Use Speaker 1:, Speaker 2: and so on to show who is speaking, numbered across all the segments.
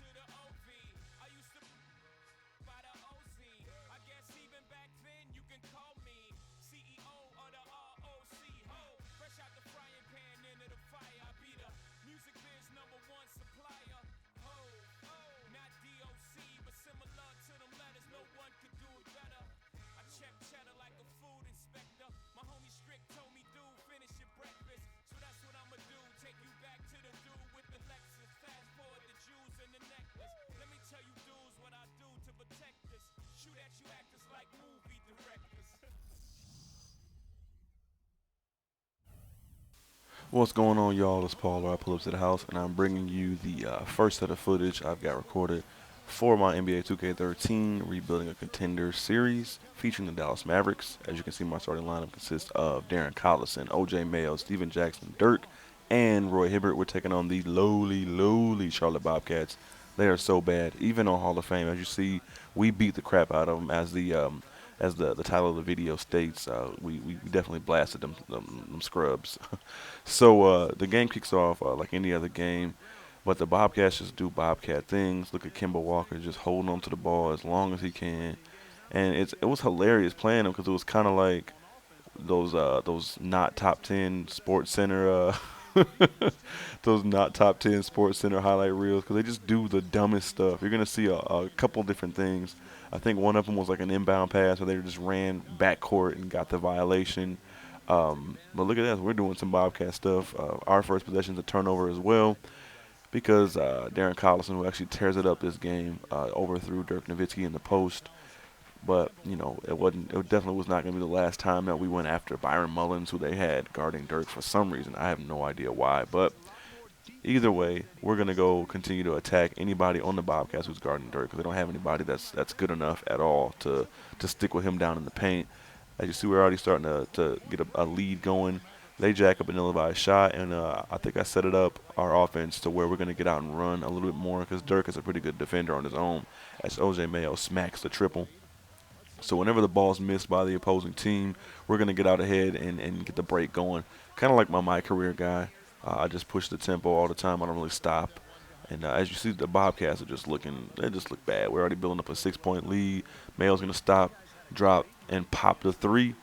Speaker 1: to the OV. I used to by the OZ. I guess even back then you can call me CEO of the ROC. Ho, fresh out the frying pan into the fire. I be the music biz #1 supplier. Ho, not DOC, but similar to them letters. No one could do it better. I check cheddar like a food inspector. My homie Strick told me, dude, finish your breakfast. So that's what I'ma do. Take you back to the dude with the Lexus. Fast forward the jewels and the necklace. Let me tell you dudes what I do to protect this. Shoot at you actors like movie directors.
Speaker 2: What's going on, y'all? It's Paul. I pull up to the house, and I'm bringing you the first set of footage I've got recorded for my NBA 2K13 Rebuilding a Contender series featuring the Dallas Mavericks. As you can see, my starting lineup consists of Darren Collison, OJ Mayo, Steven Jackson, Dirk, and Roy Hibbert. We're taking on the lowly Charlotte Bobcats. They are so bad, even on Hall of Fame. As you see, we beat the crap out of them. As the title of the video states, we definitely blasted them scrubs. So the game kicks off like any other game, but the Bobcats just do Bobcat things. Look at Kemba Walker just holding on to the ball as long as he can, and it was hilarious playing him because it was kind of like those not top 10 Sports Center those not top 10 Sports Center highlight reels because they just do the dumbest stuff. You're gonna see a couple different things. I think one of them was like an inbound pass where they just ran backcourt and got the violation. But look at that, we're doing some Bobcat stuff. Our first possession is a turnover as well because Darren Collison, who actually tears it up this game, overthrew Dirk Nowitzki in the post. But it wasn't. It definitely was not going to be the last time that we went after Byron Mullins, who they had guarding Dirk for some reason. I have no idea why. But either way, we're going to go continue to attack anybody on the Bobcats who's guarding Dirk because they don't have anybody that's good enough at all to stick with him down in the paint. As you see, we're already starting to get a lead going. They jack up an ill-advised shot, and I think I set it up, our offense, to where we're going to get out and run a little bit more because Dirk is a pretty good defender on his own as O.J. Mayo smacks the triple. So whenever the ball's missed by the opposing team, we're going to get out ahead and get the break going. Kind of like my career guy. I just push the tempo all the time. I don't really stop. And as you see, the Bobcats are they just look bad. We're already building up a 6-point lead. Mayo's going to stop, drop, and pop the three.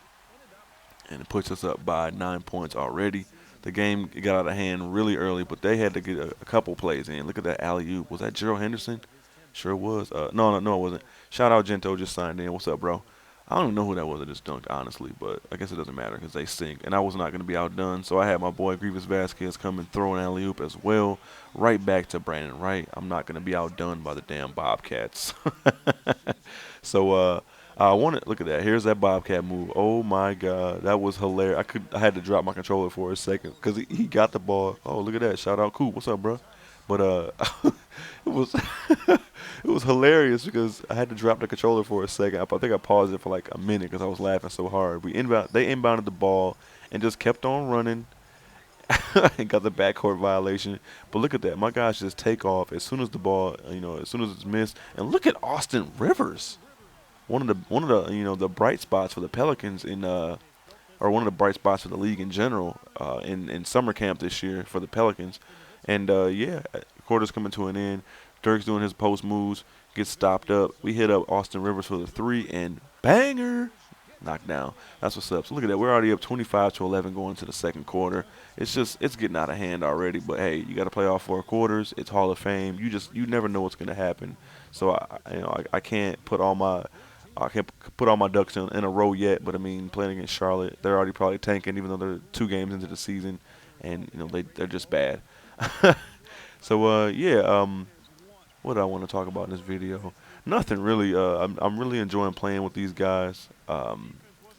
Speaker 2: And it puts us up by 9 points already. The game got out of hand really early, but they had to get a couple plays in. Look at that alley-oop. Was that Gerald Henderson? Sure was. No, it wasn't. Shout out Gento, just signed in. What's up, bro? I don't even know who that was that just dunked, honestly, but I guess it doesn't matter because they stink. And I was not going to be outdone, so I had my boy Grievous Vasquez come and throw an alley-oop as well, right back to Brandon Wright. I'm not going to be outdone by the damn Bobcats. So I want to look at that. Here's that Bobcat move. Oh my God, that was hilarious. I had to drop my controller for a second because he got the ball. Oh, look at that. Shout out Coop. What's up, bro? But it was it was hilarious because I had to drop the controller for a second. I think I paused it for like a minute because I was laughing so hard. They inbounded the ball and just kept on running and got the backcourt violation. But look at that, my guys just take off as soon as the ball, as soon as it's missed. And look at Austin Rivers, one of the the bright spots for the Pelicans or one of the bright spots for the league in general in summer camp this year for the Pelicans. And quarter's coming to an end. Dirk's doing his post moves, gets stopped up. We hit up Austin Rivers for the three, and banger, knocked down. That's what's up. So look at that. We're already up 25-11 going into the second quarter. It's getting out of hand already. But hey, you got to play all 4 quarters. It's Hall of Fame. You never know what's going to happen. So I can't put all my ducks in a row yet. But I mean, playing against Charlotte, they're already probably tanking, even though they're 2 games into the season, and they're just bad. So what do I want to talk about in this video? Nothing really. I'm really enjoying playing with these guys.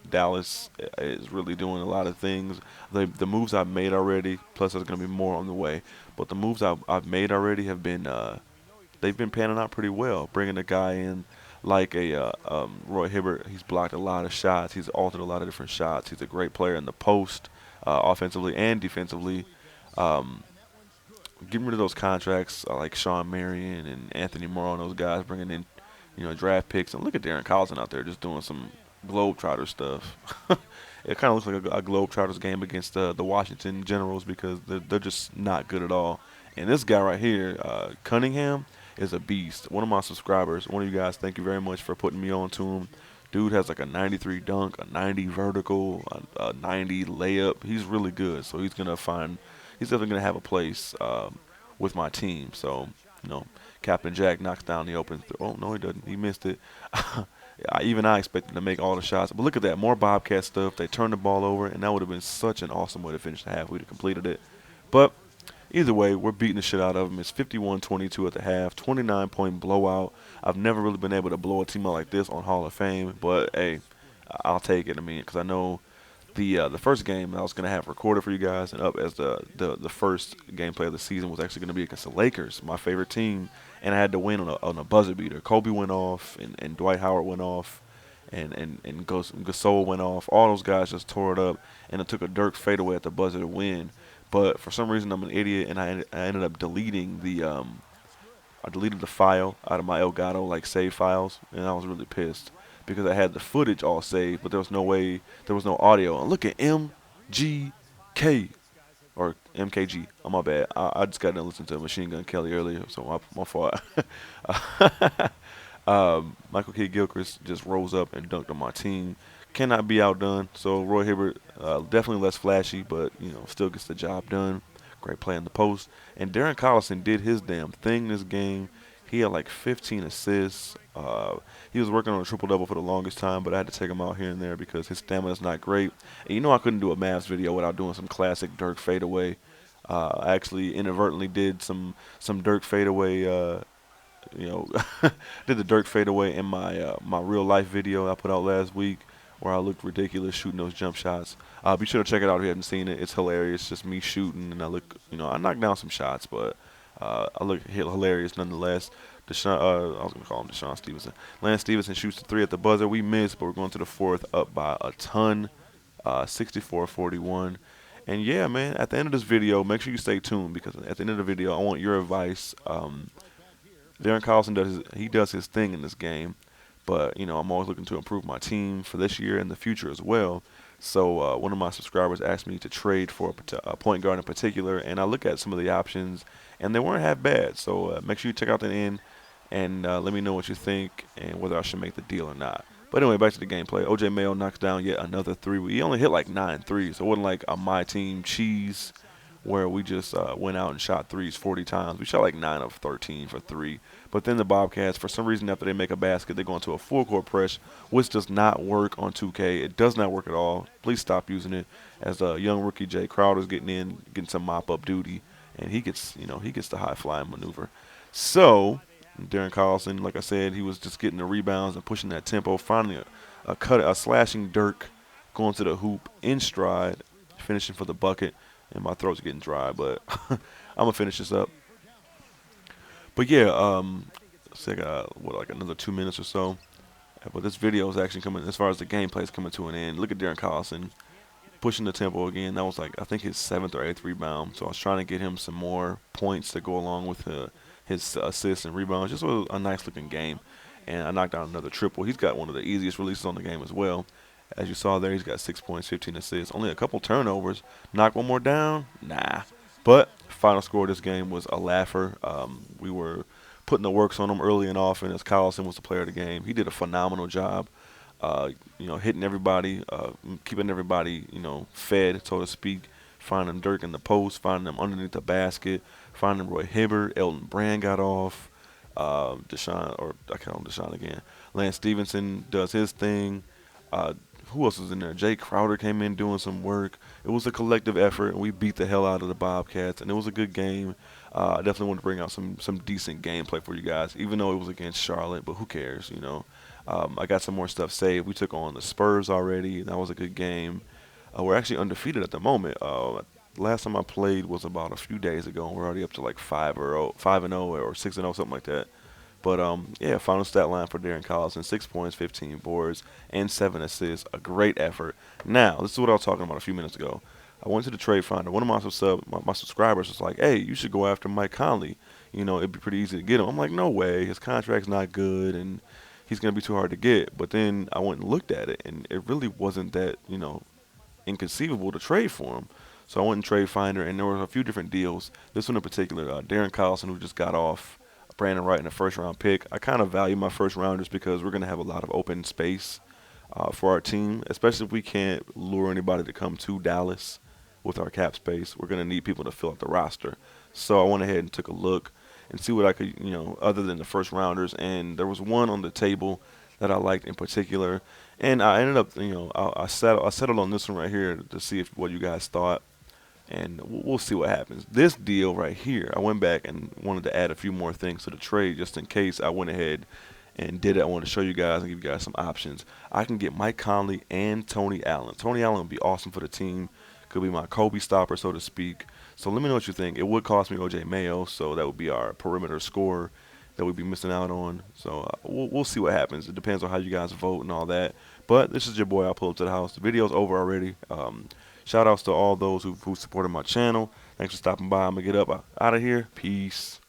Speaker 2: Dallas is really doing a lot of things. The moves I've made already, plus there's going to be more on the way. But the moves I've made already have been they've been panning out pretty well. Bringing a guy in like Roy Hibbert, he's blocked a lot of shots. He's altered a lot of different shots. He's a great player in the post, offensively and defensively. Getting rid of those contracts like Sean Marion and Anthony Morrow and those guys, bringing in, draft picks. And look at Darren Collison out there just doing some Globetrotter stuff. It kind of looks like a Globetrotters game against the Washington Generals because they're just not good at all. And this guy right here, Cunningham, is a beast. One of my subscribers, one of you guys, thank you very much for putting me on to him. Dude has like a 93 dunk, a 90 vertical, a 90 layup. He's really good. So he's definitely gonna have a place with my team. So you know, Captain Jack knocks down the open. Oh no, he doesn't. He missed it. Even I expected to make all the shots. But look at that, more Bobcat stuff. They turned the ball over, and that would have been such an awesome way to finish the half. We'd have completed it. But either way, we're beating the shit out of them. It's 51-22 at the half, 29-point blowout. I've never really been able to blow a team out like this on Hall of Fame, but hey, I'll take it. I mean, because I know the first game I was gonna have recorded for you guys and up as the first gameplay of the season was actually gonna be against the Lakers, my favorite team, and I had to win on a buzzer beater. Kobe went off, and Dwight Howard went off, and Gasol went off. All those guys just tore it up, and it took a Dirk fadeaway at the buzzer to win. But for some reason, I'm an idiot, and I ended up deleting I deleted the file out of my Elgato like save files, and I was really pissed because I had the footage all saved, but there was no audio. And look at MGK or MKG. Oh my bad. I just got to listen to Machine Gun Kelly earlier, so my fault. Michael K. Gilchrist just rose up and dunked on my team. Cannot be outdone. So Roy Hibbert, definitely less flashy, but still gets the job done. Great play in the post. And Darren Collison did his damn thing this game. He had like 15 assists. He was working on a triple-double for the longest time, but I had to take him out here and there because his stamina's not great. And I couldn't do a Mavs video without doing some classic Dirk fadeaway. I actually inadvertently did some Dirk fadeaway. Did the Dirk fadeaway in my real life video I put out last week, where I looked ridiculous shooting those jump shots. Be sure to check it out if you haven't seen it. It's hilarious. It's just me shooting, and I knocked down some shots, but I look hilarious nonetheless. I was going to call him Deshaun Stevenson. Lance Stevenson shoots the three at the buzzer. We missed, but we're going to the fourth up by a ton, 64-41. And yeah, man, at the end of this video, make sure you stay tuned because at the end of the video, I want your advice. Darren Collison does his thing in this game, but I'm always looking to improve my team for this year and the future as well. So one of my subscribers asked me to trade for a point guard in particular, and I look at some of the options, and they weren't half bad. So make sure you check out the end and let me know what you think and whether I should make the deal or not. But anyway, back to the gameplay. O.J. Mayo knocks down yet another three. He only hit like 9 threes, so it wasn't like a my team cheese where we just went out and shot threes 40 times. We shot like 9 of 13 for 3. But then the Bobcats, for some reason, after they make a basket, they go into a full-court press, which does not work on 2K. It does not work at all. Please stop using it. As a young rookie, Jay Crowder's getting some mop-up duty, and he gets the high-flying maneuver. So Darren Collison, like I said, he was just getting the rebounds and pushing that tempo, finding a slashing Dirk, going to the hoop in stride, finishing for the bucket. And my throat's getting dry, but I'm gonna finish this up. But yeah, so I got like another 2 minutes or so. But this video is actually coming, as far as the gameplay is coming to an end. Look at Darren Collison pushing the tempo again. That was like, I think, his 7th or 8th rebound. So I was trying to get him some more points to go along with his assists and rebounds. Just was a nice looking game. And I knocked down another triple. He's got one of the easiest releases on the game as well. As you saw there, he's got 6 points, 15 assists, only a couple turnovers. Knock one more down? Nah. But final score of this game was a laugher. We were putting the works on him early and often as Collison was the player of the game. He did a phenomenal job, hitting everybody, keeping everybody, fed, so to speak, finding Dirk in the post, finding them underneath the basket, finding Roy Hibbert. Elton Brand got off. Deshaun, or I call him Deshaun again. Lance Stevenson does his thing. Who else was in there? Jay Crowder came in doing some work. It was a collective effort, and we beat the hell out of the Bobcats, and it was a good game. I definitely want to bring out some decent gameplay for you guys, even though it was against Charlotte, but who cares, I got some more stuff saved. We took on the Spurs already. That was a good game. We're actually undefeated at the moment. Last time I played was about a few days ago, and we're already up to like 5-0 or 6-0, something like that. But, final stat line for Darren Collison, 6 points, 15 boards, and 7 assists. A great effort. Now, this is what I was talking about a few minutes ago. I went to the trade finder. One of my subscribers was like, hey, you should go after Mike Conley. It'd be pretty easy to get him. I'm like, no way. His contract's not good, and he's going to be too hard to get. But then I went and looked at it, and it really wasn't that, inconceivable to trade for him. So I went and trade finder, and there were a few different deals. This one in particular, Darren Collison, who just got off Brandon Wright in a first round pick. I kind of value my first rounders because we're going to have a lot of open space for our team, especially if we can't lure anybody to come to Dallas with our cap space. We're going to need people to fill out the roster. So I went ahead and took a look and see what I could, other than the first rounders. And there was one on the table that I liked in particular. And I ended up, I settled on this one right here to see what you guys thought. And we'll see what happens. This deal right here, I went back and wanted to add a few more things to the trade just in case. I went ahead and did it. I wanted to show you guys and give you guys some options. I can get Mike Conley and Tony Allen. Tony Allen would be awesome for the team. Could be my Kobe stopper, so to speak. So let me know what you think. It would cost me OJ Mayo, so that would be our perimeter scorer that we'd be missing out on. So we'll see what happens. It depends on how you guys vote and all that. But this is your boy. I'll pull up to the house. The video's over already. Shout outs to all those who supported my channel. Thanks for stopping by. I'm going to get up out of here. Peace.